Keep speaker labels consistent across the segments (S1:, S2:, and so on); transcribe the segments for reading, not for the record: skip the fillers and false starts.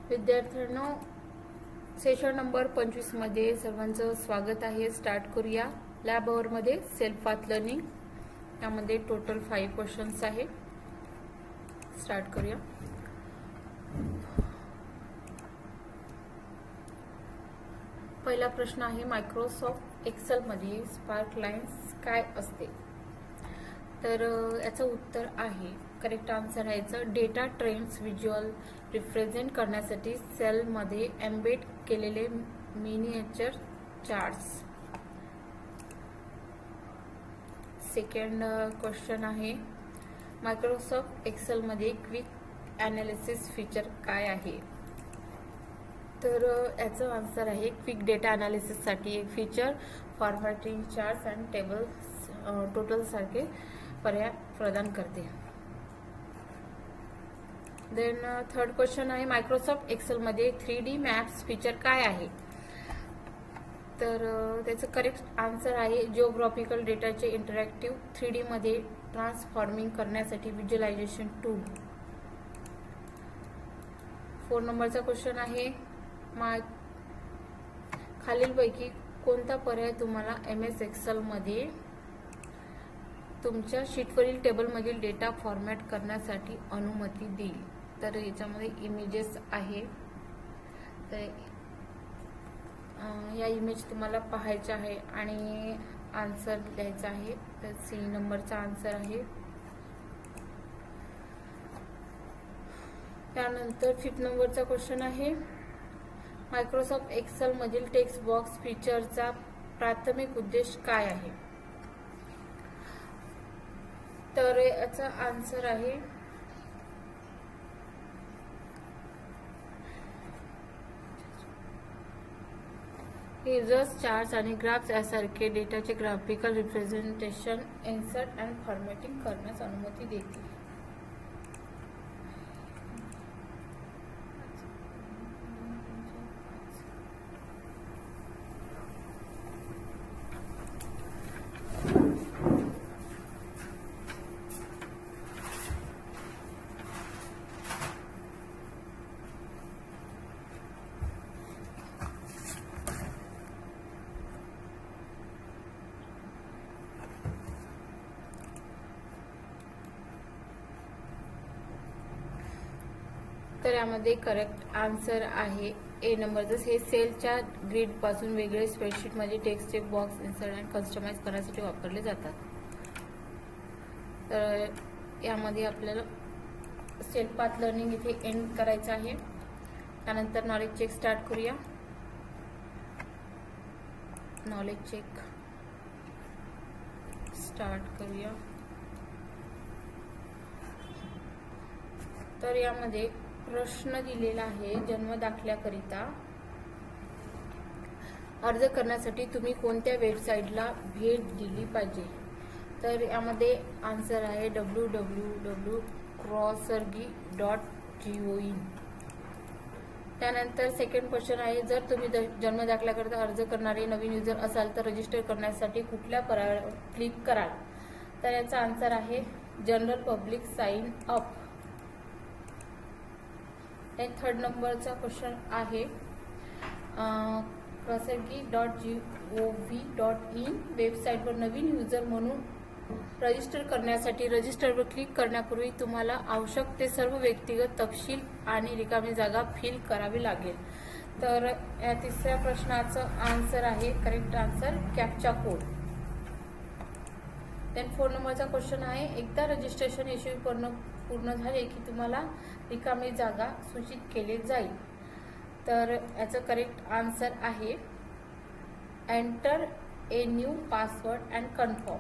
S1: विद्यार्थ्यांनो, session number 25 मध्ये सर्वांचं स्वागत आहे. स्टार्ट करूया. लॅब अवर मध्ये सेल्फ पाथ लर्निंग, यामध्ये टोटल 5 क्वेश्चन्स आहे. स्टार्ट करूया. पहिला प्रश्न आहे, मायक्रोसॉफ्ट एक्सेल मध्ये स्पार्क लाईन्स काय असते? तर याचं उत्तर आहे, करेक्ट आन्सर आहे याचं, डेटा ट्रेंड्स व्हिज्युअल रिप्रेझेंट करण्यासाठी सेलमध्ये एम्बेड केलेले मिनिएचर चार्ट्स. सेकंड क्वेश्चन आहे, मायक्रोसॉफ्ट एक्सेल मध्ये क्विक ॲनालिसिस फीचर काय आहे? तर याचं आन्सर आहे, क्विक डेटा ॲनालिसिस साठी एक feature formatting charts and tables total सारखे पर्याय प्रदान करते. देन थर्ड क्वेश्चन आहे, मायक्रोसॉफ्ट एक्सेल मध्ये 3D मॅप्स फीचर काय आहे? तर त्याचं करेक्ट आन्सर आहे, जिओग्राफिकल डेटाचे इंटरॅक्टिव्ह 3D मध्ये ट्रान्सफॉर्मिंग करण्यासाठी व्हिज्युअलायझेशन टूल. 4 नंबरचा क्वेश्चन आहे, खालीलपैकी कोणता पर्याय तुम्हाला MS एक्सेल मध्ये तुमच्या शीटवरील टेबलमधील डेटा फॉर्मॅट करण्यासाठी अनुमती देईल? तर याच्यामध्ये इमेजेस आहे. तर या इमेज तुम्हाला पाहायच्या आहे आणि आन्सर लिहायचा आहे. तर C नंबरचा आन्सर आहे. त्यानंतर 5 नंबरचा क्वेश्चन आहे, मायक्रोसॉफ्ट एक्सेल मधील टेक्स्ट बॉक्स फीचरचा प्राथमिक उद्देश काय आहे? तर याचा आन्सर आहे, युजर्स चार्ट्स आणि ग्राफ्स यासारखे डेटाचे graphical representation insert and formatting करण्यास अनुमती देते. तर यामध्ये करेक्ट आन्सर आहे A नंबरचं. हे सेलच्या ग्रिड पासून वेगळे स्प्रेडशीट मध्ये टेक्स्टचे बॉक्स इन्सर्ट अँड कस्टमाइज करण्यासाठी वापरले जातात. तर यामध्ये आपल्याला सेल्फ पाथ लर्निंग इथे एंड करायचं आहे. त्यानंतर नॉलेज चेक स्टार्ट करूया. नॉलेज चेक स्टार्ट करूया. तर यामध्ये प्रश्न दिलेला आहे, जन्म दाखल्याकरिता अर्ज करण्यासाठी तुम्ही कोणत्या वेबसाईटला भेट दिली पाहिजे? तर यामध्ये आन्सर आहे www.crossergy.gov. त्यानंतर सेकंड क्वेश्चन आहे, जर तुम्ही जन्म दाखल्याकरिता अर्ज करणारे नवीन युजर असाल तर रजिस्टर करण्यासाठी कुठल्या पर्यायावर क्लिक कराल? तर याचा आन्सर आहे general public sign up. Third नंबरचा क्वेश्चन आहे, crossergy.gov.in वेबसाईटवर नवीन युजर म्हणून रजिस्टर करण्यासाठी रजिस्टरवर क्लिक करण्यापूर्वी तुम्हाला आवश्यक ते सर्व व्यक्तिगत तपशील आणि रिकामी जागा फिल करावी लागेल. तर या तिसऱ्या प्रश्नाचं आन्सर आहे, correct answer, captcha code. Then 4 नंबरचा क्वेश्चन आहे, एकदा रजिस्ट्रेशन यशस्वी पूर्ण झाले की तुम्हाला रिकामी जागा सूचित केले जाईल. तर याचं करेक्ट आन्सर आहे, enter a new password and confirm.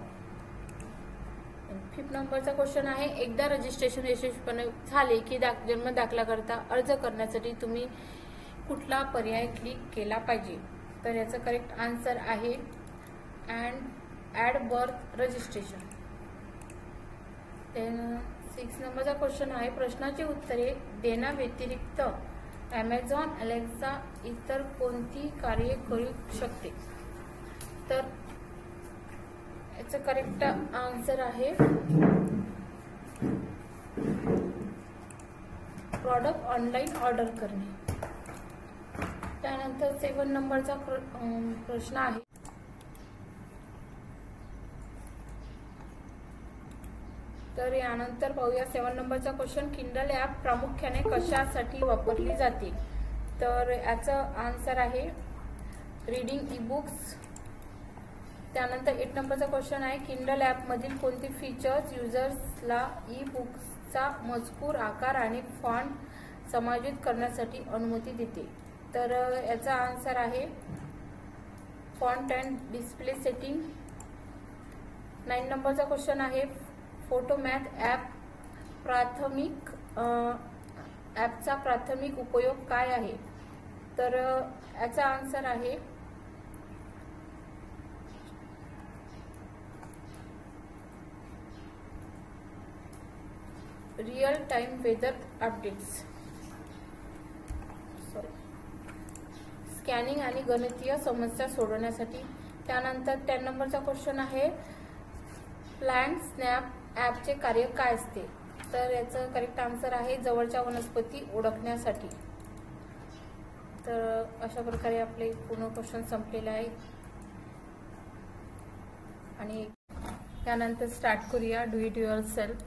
S1: 5 नंबरचा क्वेश्चन आहे, एकदा रजिस्ट्रेशन यशस्वीपणे झाले की जन्म दाखल्याकरिता अर्ज करण्यासाठी तुम्ही कुठला पर्याय क्लिक केला पाहिजे? तर याचं करेक्ट आन्सर आहे ॲड बर्थ रजिस्ट्रेशन. देन 6 नंबरचा क्वेश्चन आहे, प्रश्नाची उत्तरे देण्याव्यतिरिक्त ॲमेझॉन अलेक्सा इतर कोणती कार्ये करू शकते? तर याचं करेक्ट आन्सर आहे प्रॉडक्ट ऑनलाईन ऑर्डर करणे. त्यानंतर 7 नंबरचा प्रश्न आहे. तर यानंतर पाहूया 7 नंबरचा क्वेश्चन. किंडल ॲप प्रामुख्याने कशासाठी वापरली जाते? तर याचं आन्सर आहे रीडिंग ई बुक्स. त्यानंतर 8 नंबरचा क्वेश्चन आहे. किंडल ॲपमधील कोणते फीचर्स युजर्सला ई बुक्सचा मजकूर, आकार आणि फॉन्ट समायोजित करण्यासाठी अनुमती देते? तर याचा आन्सर आहे फॉन्ट अँड डिस्प्ले सेटिंग. 9 नंबरचा क्वेश्चन आहे. फोटोमॅथ ॲपचा प्राथमिक उपयोग काय आहे? तर याचा आन्सर आहे real time weather updates, scanning आणि गणितीय समस्या सोडवण्यासाठी. त्यानंतर 10 नंबरचा क्वेश्चन आहे. प्लांट स्नॅप ॲपचे कार्य काय असते? तर याचं करेक्ट आन्सर आहे जवळच्या वनस्पती ओळखण्यासाठी. तर अशा प्रकारे आपले पूर्ण क्वेश्चन संपलेले आहे. आणि त्यानंतर स्टार्ट करूया डू इट युअर सेल्फ.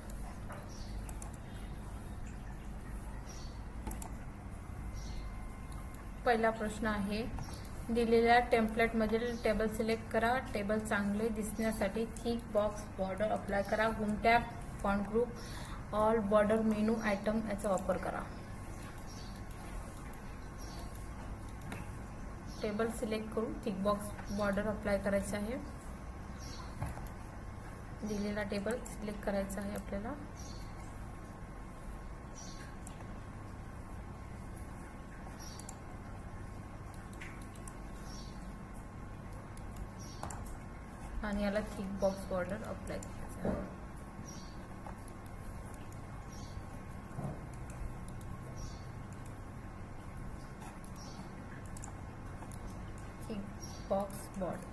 S1: पहिला प्रश्न आहे. दिलेल्या टेम्पलेटमधील टेबल सिलेक्ट करा. टेबल चांगले दिसण्यासाठी थिक बॉक्स बॉर्डर अप्लाय करा. Home tab, font group, all border, menu item याचा वापर करा. टेबल सिलेक्ट करून थिक बॉक्स बॉर्डर अप्लाय करायचे आहे. दिलेला टेबल सिलेक्ट करायचा आहे आपल्याला. आणि याला थिक बॉक्स बॉर्डर अप्लाय करायचा आहे. Thick box border.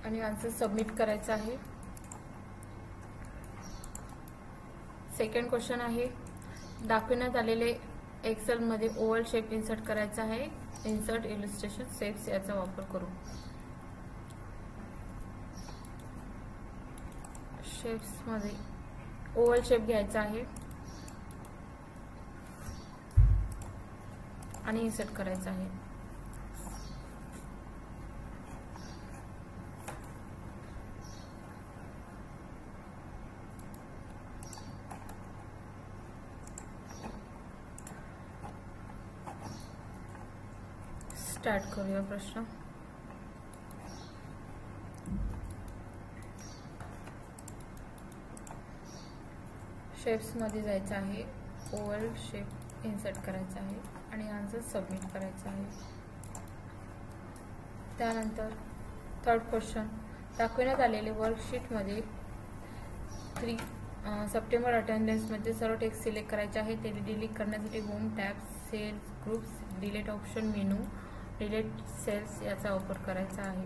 S1: आणि आन्सर सबमिट करायचा आहे. सेकंड क्वेश्चन आहे. दाखवण्यात आलेले एक्सेलमध्ये ओव्हल शेप इन्सर्ट करायचा आहे. इन्सर्ट इलस्ट्रेशन शेप्स याचा वापर करू. शेप्समध्ये ओव्हल शेप घ्यायचा आहे आणि इन्सर्ट करायचा आहे. स्टार्ट करूया प्रश्न. शेप्समध्ये जायचं आहे. ओव्हल शेप इन्सर्ट करायचा आहे आणि आन्सर सबमिट करायचा आहे. त्यानंतर थर्ड क्वेश्चन. दाखवण्यात आलेले वर्कशीटमध्ये 3 सप्टेंबर अटेंडन्समध्ये सर्व टेक्स्ट सिलेक्ट करायचे आहे. ते डिलीट करण्यासाठी home tab, cells, groups, delete option, menu, delete cells याचा वापर करायचा आहे.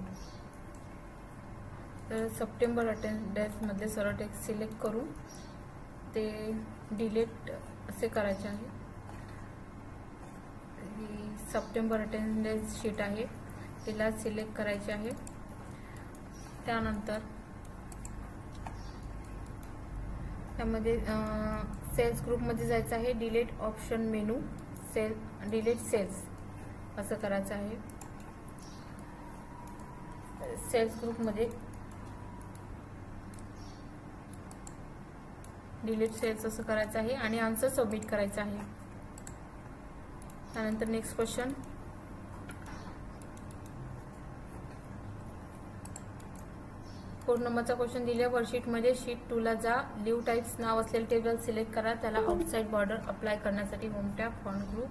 S1: तर सप्टेंबर अटेंडन्समधले सर्व टेक्स्ट सिलेक्ट करून ते डिलीट असे करायचे आहे. ही सप्टेंबर अटेंडन्स शीट आहे, तिला सिलेक्ट करायचे आहे. त्यानंतर त्यामध्ये सेल्स ग्रुपमध्ये जायचं आहे. Delete option, menu, delete cells असं करायचं आहे. सेल्स ग्रुपमध्ये डिलीट सेल्स असं करायचं आहे आणि आन्सर सबमिट करायचा आहे. त्यानंतर नेक्स्ट क्वेश्चन. 4 नंबरचा क्वेश्चन दिल्या वर्कशीटमध्ये शीट 2 ला जा. लिव्ह टाइप्स नाव असलेले टेबल सिलेक्ट करा. त्याला आउटसाइड बॉर्डर अप्लाय करण्यासाठी home tab, font group,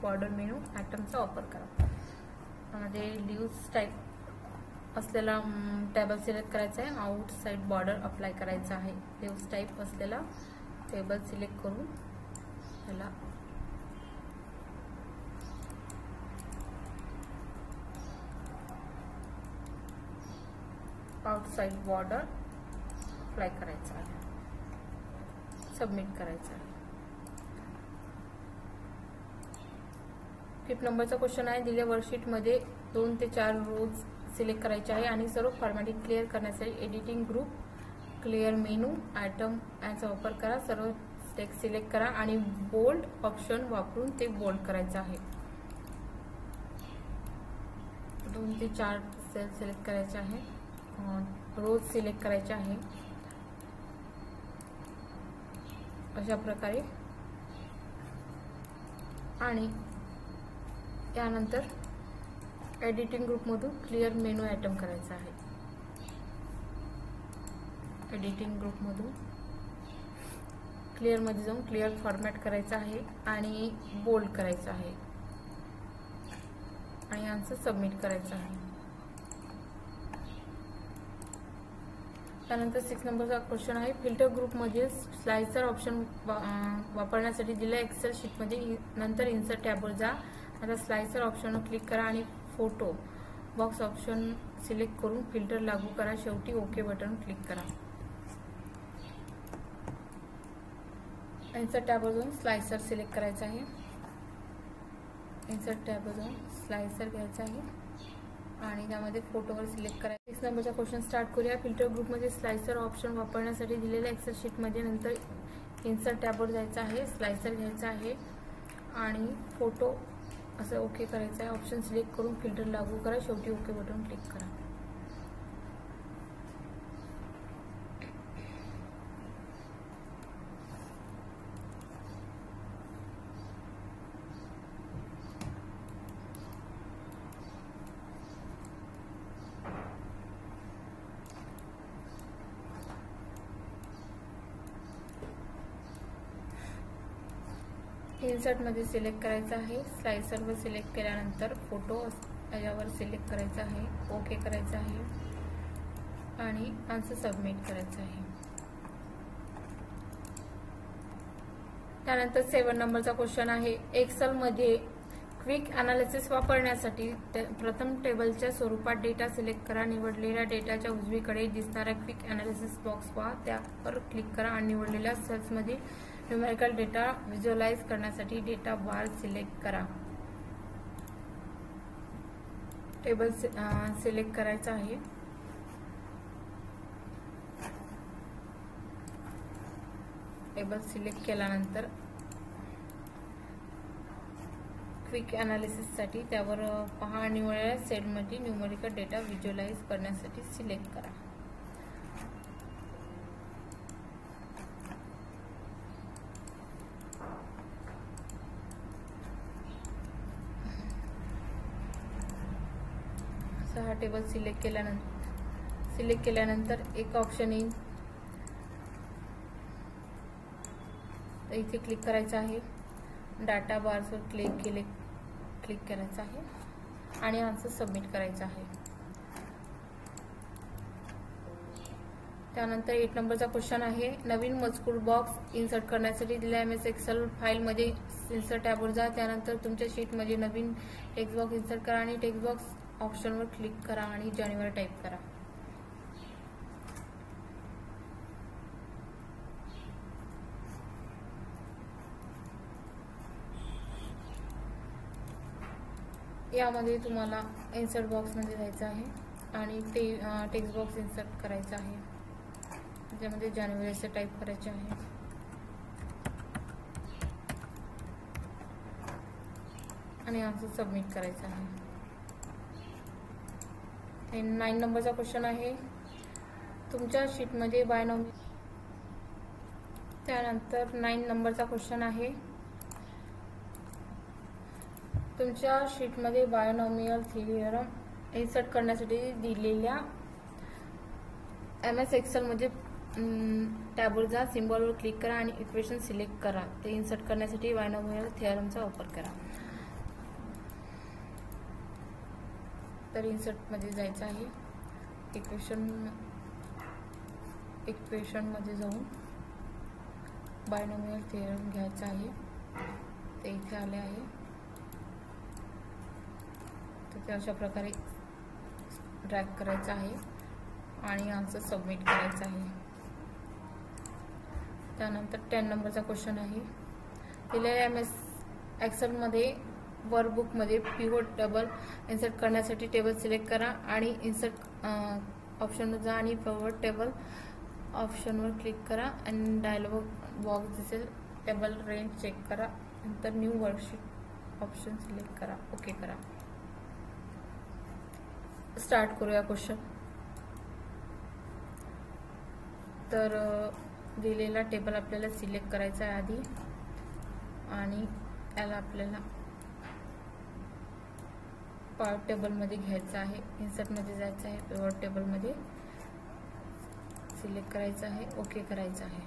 S1: border, menu आयटमचा वापर करा. त्यामध्ये लिव्ह टाइप असलेला टेबल सिलेक्ट करायचा आहे. आउटसाइड बॉर्डर अप्लाय करायचा आहे. लिव्ह टाइप असलेला टेबल सिलेक्ट करून त्याला आउटसाइड बॉर्डर अप्लाय करायचं आहे, सबमिट करायचं आहे. 5 नंबरचा क्वेश्चन आहे. दिलेल्या वर्कशीटमध्ये 2 ते 4 रोज सिलेक्ट करायचे आहे आणि सर्व फॉर्मॅटिंग क्लिअर करण्यासाठी editing group, clear menu item यांचा वापर करा. सर्व टेक्स्ट सिलेक्ट करा आणि बोल्ड ऑप्शन वापरून ते बोल्ड करायचं आहे. 2 ते 4 सेल सिलेक्ट करायचे आहे, रोज सिलेक्ट करायचे आहे. अशा प्रकारे आणि त्यानंतर एडिटिंग ग्रुपमधून क्लिअर मेनू आयटम करायचा आहे. एडिटिंग ग्रुपमधून क्लिअरमध्ये जाऊन क्लिअर फॉर्मॅट करायचा आहे आणि बोल्ड करायचं आहे आणि आन्सर सबमिट करायचं आहे. त्यानंतर 6 नंबरचा क्वेश्चन आहे. फिल्टर ग्रुपमध्ये स्लायसर ऑप्शन वापरण्यासाठी दिलेल्या एक्सेल शीटमध्ये नंतर इन्सर्ट टॅबवर जा. आता स्लायसर ऑप्शनवर क्लिक करा आणि फोटो बॉक्स ऑप्शन सिलेक्ट करून फिल्टर लागू करा. शेवटी ओके बटन क्लिक करा. इन्सर्ट टॅबवर जाऊन स्लायसर सिलेक्ट करायचं आहे. इन्सर्ट टॅबवर जाऊन स्लायसर घ्यायचं आहे आणि त्यामध्ये फोटोवर सिलेक्ट करायचं. 6 नंबरचा क्वेश्चन स्टार्ट करूया. फिल्टर ग्रुपमध्ये स्लायसर ऑप्शन वापरण्यासाठी दिलेल्या एक्सेल शीटमध्ये नंतर इन्सर्ट टॅबवर जायचं आहे, स्लायसर घ्यायचा आहे आणि फोटो असं ओके करायचं आहे. ऑप्शन सिलेक्ट करून फिल्टर लागू करा. शेवटी ओके बटन क्लिक करा. इन्सर्टमध्ये सिलेक्ट करायचं आहे. स्लायसरवर सिलेक्ट केल्यानंतर फोटो यावर सिलेक्ट करायचा आहे, ओके करायचं आहे आणि आन्सर सबमिट करायचं आहे. त्यानंतर 7 नंबरचा क्वेश्चन आहे. एक्सेलमध्ये क्विक अनालिसिस वापरण्यासाठी प्रथम टेबलच्या स्वरूपात डेटा सिलेक्ट करा. निवडलेल्या डेटाच्या उजवीकडे दिसणारा क्विक अनालिसिस बॉक्स पहा, त्यावर क्लिक करा आणि निवडलेल्या सेल्समध्ये न्यूमेरिकल डेटा व्हिज्युअलाइज करण्यासाठी डेटा बार सिलेक्ट करा. टेबल सिलेक्ट करायचा आहे. टेबल सिलेक्ट केल्यानंतर क्विक अनालिसिससाठी त्यावर पहा आणि निवडलेल्या सेलमध्ये न्यूमेरिकल डेटा व्हिज्युअलाइज करण्यासाठी सिलेक्ट करा. हा टेबल सिलेक्ट केल्यानंतर एक ऑप्शन येईल, इथे क्लिक करायचं आहे. डाटा बार्सवर क्लिक करायचं आहे आणि आन्सर सबमिट करायचा आहे. त्यानंतर 8 नंबरचा क्वेश्चन आहे. नवीन मजकूर बॉक्स इन्सर्ट करण्यासाठी दिलेल्या MS एक्सेल फाईलमध्ये इन्सर्ट टॅबवर जा. त्यानंतर तुमच्या शीटमध्ये नवीन टेक्स्ट बॉक्स इन्सर्ट करा आणि टेक्स्ट बॉक्स ऑप्शनवर क्लिक करा आणि जानेवारी टाईप करा. यामध्ये तुम्हाला इन्सर्ट बॉक्समध्ये जायचं आहे आणि ते टेक्स्ट बॉक्स इन्सर्ट करायचा आहे. त्यामध्ये जानेवारी असे टाईप करायचे आहे आणि आन्सर सबमिट करायचा आहे. 9 नंबरचा क्वेश्चन आहे. तुमच्या शीटमध्ये बायनॉमियल. त्यानंतर 9 नंबरचा क्वेश्चन आहे. तुमच्या शीटमध्ये बायनॉमियल थिअरम इन्सर्ट करण्यासाठी दिलेल्या MS एक्सेलमध्ये टॅबवर जा, सिम्बॉलवर क्लिक करा आणि इक्वेशन सिलेक्ट करा. ते इन्सर्ट करण्यासाठी बायनॉमियल थिअरमचा वापर करा. तर इन्सर्टमध्ये जायचं आहे. इक्वेशनमध्ये जाऊन बायनॉमियल थिअरम घ्यायचा आहे. ते इथे आले आहे. तर ते अशा प्रकारे ड्रॅग करायचं आहे आणि आन्सर सबमिट करायचा आहे. त्यानंतर 10 नंबरचा क्वेश्चन आहे. दिलेल्या MS एक्सेलमध्ये वर्कबुकमध्ये पिव्होट टेबल इन्सर्ट करण्यासाठी टेबल सिलेक्ट करा आणि इन्सर्ट ऑप्शनवर जा आणि पिव्होट टेबल ऑप्शनवर क्लिक करा आणि डायलॉग बॉक्स दिसेल. टेबल रेंज चेक करा. नंतर न्यू वर्कशीट ऑप्शन सिलेक्ट करा. ओके करा. स्टार्ट करूया क्वेश्चन. तर दिलेला टेबल आपल्याला सिलेक्ट करायचा आहे आधी आणि याला आपल्याला पार्ट टेबलमध्ये घ्यायचं आहे. इन्सर्टमध्ये जायचं आहे. पिव्होट टेबलमध्ये सिलेक्ट करायचं आहे. ओके करायचं आहे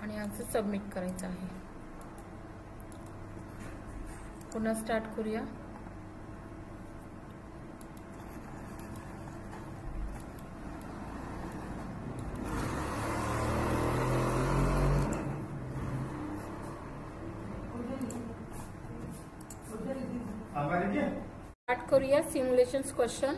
S1: आणि आन्सर सबमिट करायचा आहे. पुन्हा स्टार्ट करूया. स्टार्ट करूया सिम्युलेशन क्वेश्चन.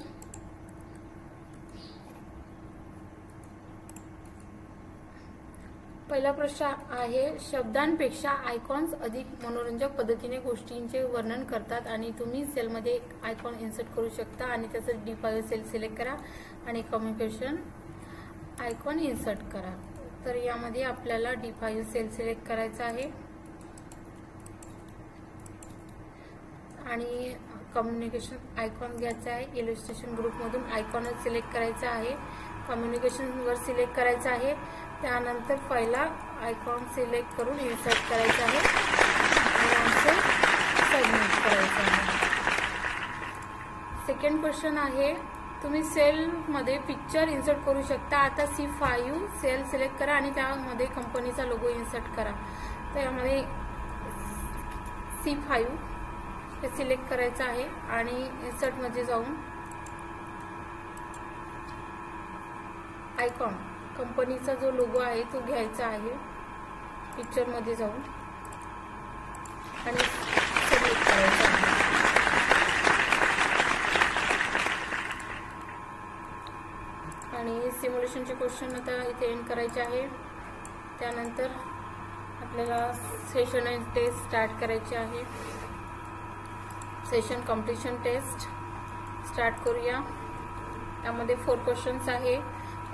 S1: पहिला प्रश्न आहे, शब्दांपेक्षा आयकॉन्स अधिक मनोरंजक पद्धतीने गोष्टींचे वर्णन करतात आणि तुम्ही सेलमध्ये एक आयकॉन इन्सर्ट करू शकता आणि त्याचं D5 सेल सिलेक्ट करा आणि कम्युनिकेशन आयकॉन इन्सर्ट करा. तर यामध्ये आपल्याला D5 सेल सिलेक्ट करायचा आहे आणि कम्युनिकेशन आयकॉन घ्यायचा आहे. इलस्ट्रेशन ग्रुपमधून आयकॉन सिलेक्ट करायचा आहे. कम्युनिकेशनवर सिलेक्ट करायचं आहे. त्यानंतर पहिला आयकॉन सिलेक्ट करून इन्सर्ट करायचा आहे आणि आन्सर सबमिट करायचा आहे. सेकंड क्वेश्चन आहे, तुम्ही सेलमध्ये पिक्चर इन्सर्ट करू शकता. आता C5 सेल सिलेक्ट करा आणि त्यामध्ये कंपनीचा लोगो इन्सर्ट करा. तर यामध्ये C5 हे सिलेक्ट करायचं आहे आणि इन्सर्टमध्ये जाऊन आयकॉन कंपनीचा जो लोगो आहे तो घ्यायचा आहे पिक्चरमध्ये जाऊन आणि सिलेक्ट करायचा आहे. आणि सिम्युलेशनचे क्वेश्चन आता इथे एंड करायचे आहे. त्यानंतर आपल्याला सेशन आणि टेस्ट स्टार्ट करायची आहे. सेशन कम्प्लिशन टेस्ट स्टार्ट करूया. यामध्ये 4 क्वेश्चन्स आहे.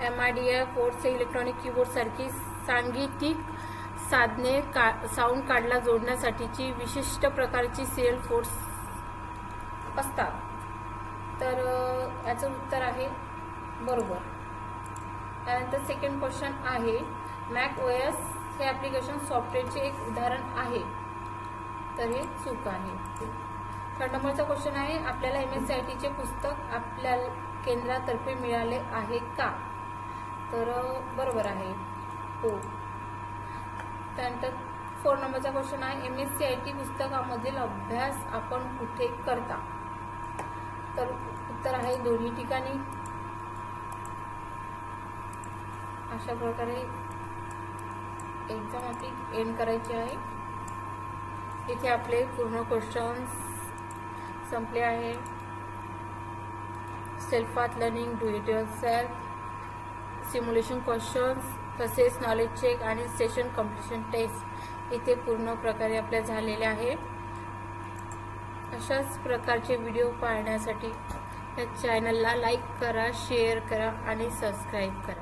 S1: MIDI पोर्टचे इलेक्ट्रॉनिक कीबोर्ड सारखी सांगीतिक साधने साऊंड कार्डला जोडण्यासाठीची विशिष्ट प्रकारची सीएल पोर्ट्स असतात. तर याचं उत्तर आहे बरोबर. त्यानंतर सेकंड क्वेश्चन आहे, मॅक OS हे ॲप्लिकेशन सॉफ्टवेअरचे एक उदाहरण आहे. तर हे चूक आहे. थर्ड नंबरचा क्वेश्चन आहे, आपल्याला MSCITचे पुस्तक आपल्या केंद्रातर्फे मिळाले आहे का? तर बरोबर आहे, हो. त्यानंतर 4 नंबरचा क्वेश्चन आहे, MSCIT पुस्तकामधील अभ्यास आपण कुठे करता? तर उत्तर आहे दोन्ही ठिकाणी. अशा प्रकारे एक्झाम आपली एंड करायची आहे. इथे आपले पूर्ण क्वेश्चन्स संपले आहे. Self path learning, do it yourself, simulation questions, तसेच नॉलेज चेक आणि सेशन कम्प्लिशन टेस्ट इथे पूर्ण प्रकारे आपल्या झालेले आहे. अशाच प्रकारचे व्हिडिओ पाहण्यासाठी या चॅनलला लाईक करा, शेअर करा आणि सबस्क्राईब करा.